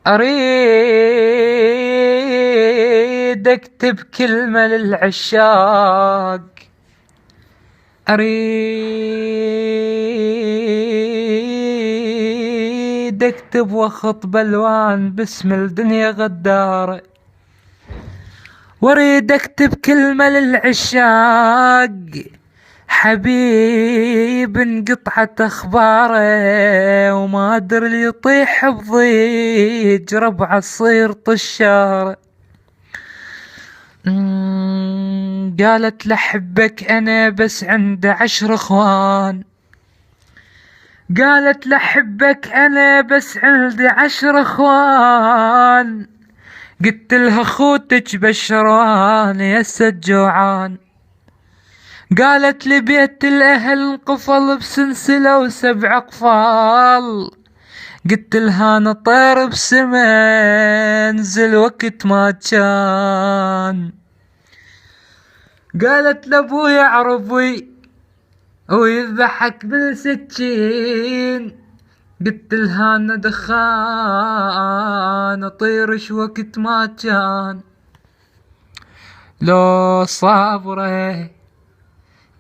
أريد أكتب كلمة للعشاق، أريد أكتب وأخط بألوان باسم الدنيا غدارة، وأريد أكتب كلمة للعشاق، حبيب انقطعت أخباره وما أدري اللي يطيح بضيج ربعه تصير طشارة. قالت لحبك أنا بس عند 10 إخوان، قالت لحبك أنا بس عندي 10 إخوان، قلت لها خوتك بشروان يا جوعان، قالت لي بيت الأهل انقفل بسلسلة و7 أقفال، قلت لها أنا طير بسما انزل وقت ما كان، قالت لأبوي عربي ويذبحك بالسكين، قلت لها أنا دخان أطيرش وقت ما كان. لو صابرة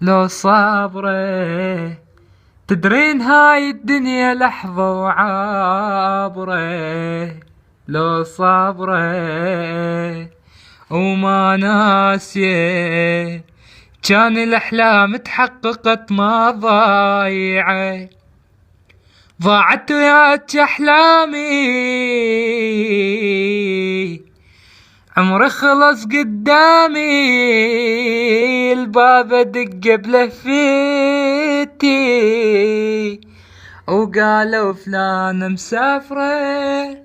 لو صابرة تدرين هاي الدنيا لحظة وعابرة، لو صابرة وما ناسية كان الأحلام تحققت ما ضايعة، ضاعت وياك أحلامي عمري خلص قدامي، الباب ادق بلفيتي وقالوا فلانة مسافرة